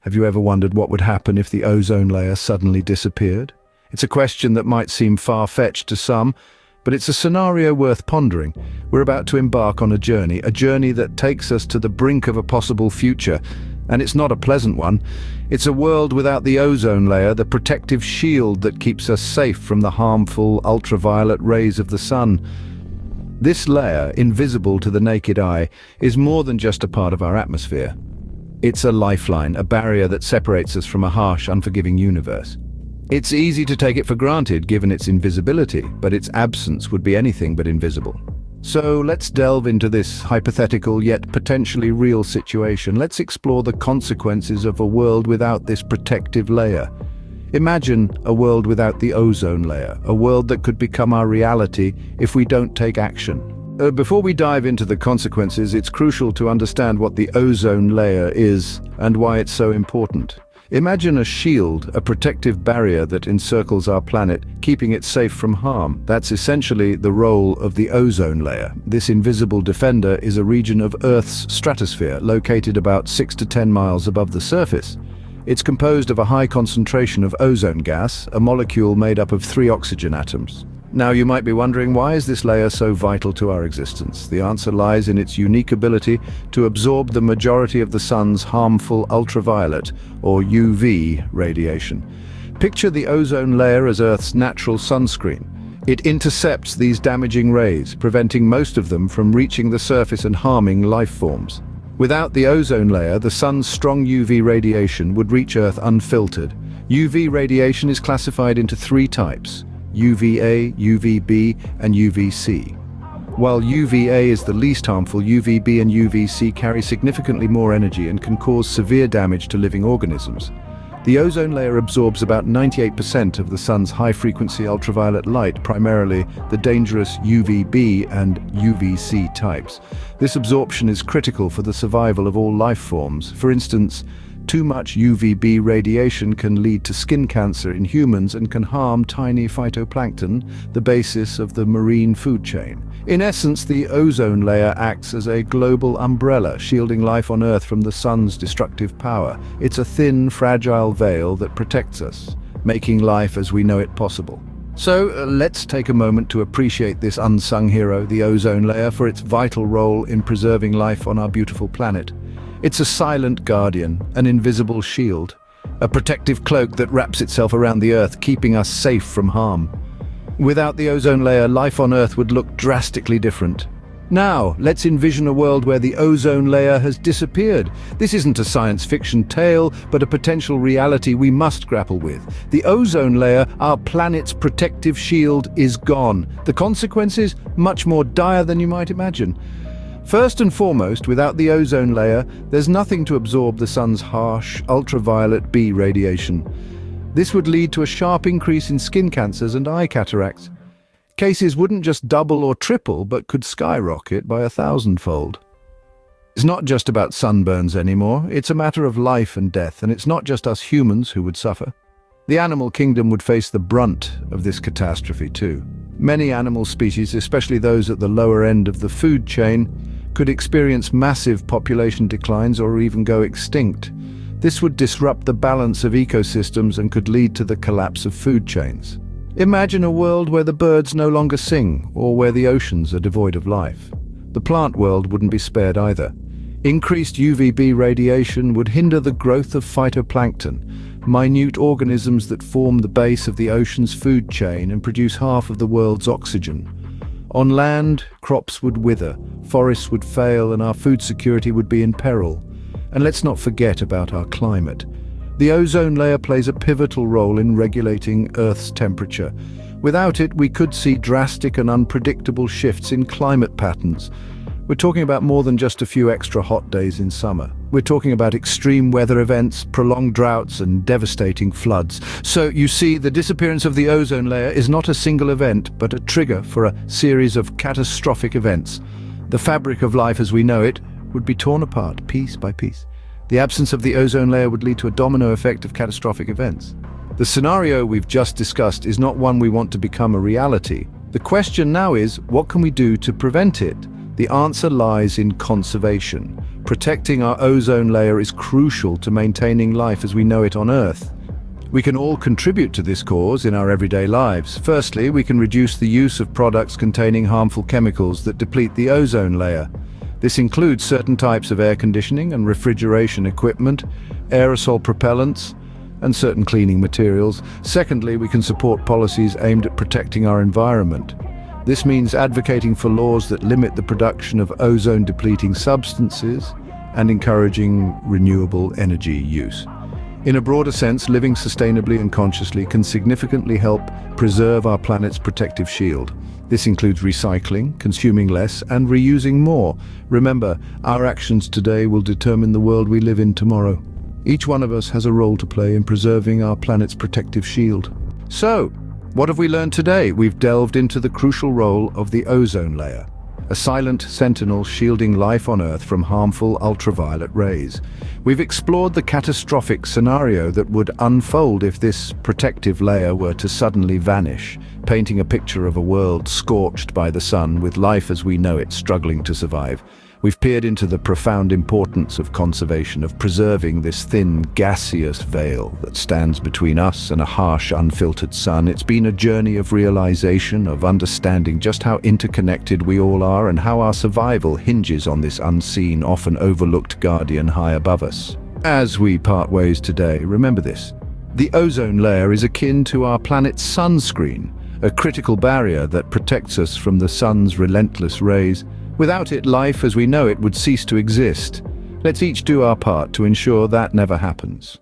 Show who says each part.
Speaker 1: Have you ever wondered what would happen if the ozone layer suddenly disappeared? It's a question that might seem far-fetched to some, but it's a scenario worth pondering. We're about to embark on a journey that takes us to the brink of a possible future. And it's not a pleasant one. It's a world without the ozone layer, the protective shield that keeps us safe from the harmful ultraviolet rays of the sun. This layer, invisible to the naked eye, is more than just a part of our atmosphere. It's a lifeline, a barrier that separates us from a harsh, unforgiving universe. It's easy to take it for granted given its invisibility, but its absence would be anything but invisible. So let's delve into this hypothetical yet potentially real situation. Let's explore the consequences of a world without this protective layer. Imagine a world without the ozone layer, a world that could become our reality if we don't take action. Before we dive into the consequences, it's crucial to understand what the ozone layer is and why it's so important. Imagine a shield, a protective barrier that encircles our planet, keeping it safe from harm. That's essentially the role of the ozone layer. This invisible defender is a region of Earth's stratosphere, located about 6 to 10 miles above the surface. It's composed of a high concentration of ozone gas, a molecule made up of 3 oxygen atoms. Now you might be wondering, why is this layer so vital to our existence? The answer lies in its unique ability to absorb the majority of the sun's harmful ultraviolet, or UV, radiation. Picture the ozone layer as Earth's natural sunscreen. It intercepts these damaging rays, preventing most of them from reaching the surface and harming life forms. Without the ozone layer, the sun's strong UV radiation would reach Earth unfiltered. UV radiation is classified into 3 types: UVA, UVB, and UVC. While UVA is the least harmful, UVB and UVC carry significantly more energy and can cause severe damage to living organisms. The ozone layer absorbs about 98% of the sun's high-frequency ultraviolet light, primarily the dangerous UVB and UVC types. This absorption is critical for the survival of all life forms. For instance, too much UVB radiation can lead to skin cancer in humans and can harm tiny phytoplankton, the basis of the marine food chain. In essence, the ozone layer acts as a global umbrella, shielding life on Earth from the sun's destructive power. It's a thin, fragile veil that protects us, making life as we know it possible. So let's take a moment to appreciate this unsung hero, the ozone layer, for its vital role in preserving life on our beautiful planet. It's a silent guardian, an invisible shield, a protective cloak that wraps itself around the Earth, keeping us safe from harm. Without the ozone layer, life on Earth would look drastically different. Now, let's envision a world where the ozone layer has disappeared. This isn't a science fiction tale, but a potential reality we must grapple with. The ozone layer, our planet's protective shield, is gone. The consequences? Much more dire than you might imagine. First and foremost, without the ozone layer, there's nothing to absorb the sun's harsh, ultraviolet B radiation. This would lead to a sharp increase in skin cancers and eye cataracts. Cases wouldn't just double or triple, but could skyrocket by 1,000-fold. It's not just about sunburns anymore, it's a matter of life and death, and it's not just us humans who would suffer. The animal kingdom would face the brunt of this catastrophe too. Many animal species, especially those at the lower end of the food chain, could experience massive population declines or even go extinct. This would disrupt the balance of ecosystems and could lead to the collapse of food chains. Imagine a world where the birds no longer sing, or where the oceans are devoid of life. The plant world wouldn't be spared either. Increased UVB radiation would hinder the growth of phytoplankton, minute organisms that form the base of the ocean's food chain and produce half of the world's oxygen. On land, crops would wither, forests would fail, and our food security would be in peril. And let's not forget about our climate. The ozone layer plays a pivotal role in regulating Earth's temperature. Without it, we could see drastic and unpredictable shifts in climate patterns. We're talking about more than just a few extra hot days in summer. We're talking about extreme weather events, prolonged droughts, and devastating floods. So you see, the disappearance of the ozone layer is not a single event, but a trigger for a series of catastrophic events. The fabric of life as we know it would be torn apart piece by piece. The absence of the ozone layer would lead to a domino effect of catastrophic events. The scenario we've just discussed is not one we want to become a reality. The question now is, what can we do to prevent it? The answer lies in conservation. Protecting our ozone layer is crucial to maintaining life as we know it on Earth. We can all contribute to this cause in our everyday lives. Firstly, we can reduce the use of products containing harmful chemicals that deplete the ozone layer. This includes certain types of air conditioning and refrigeration equipment, aerosol propellants, and certain cleaning materials. Secondly, we can support policies aimed at protecting our environment. This means advocating for laws that limit the production of ozone-depleting substances and encouraging renewable energy use. In a broader sense, living sustainably and consciously can significantly help preserve our planet's protective shield. This includes recycling, consuming less, and reusing more. Remember, our actions today will determine the world we live in tomorrow. Each one of us has a role to play in preserving our planet's protective shield. So, what have we learned today? We've delved into the crucial role of the ozone layer, a silent sentinel shielding life on Earth from harmful ultraviolet rays. We've explored the catastrophic scenario that would unfold if this protective layer were to suddenly vanish, painting a picture of a world scorched by the sun with life as we know it struggling to survive. We've peered into the profound importance of conservation, of preserving this thin, gaseous veil that stands between us and a harsh, unfiltered sun. It's been a journey of realization, of understanding just how interconnected we all are and how our survival hinges on this unseen, often overlooked guardian high above us. As we part ways today, remember this. The ozone layer is akin to our planet's sunscreen, a critical barrier that protects us from the sun's relentless rays. Without it, life as we know it would cease to exist. Let's each do our part to ensure that never happens.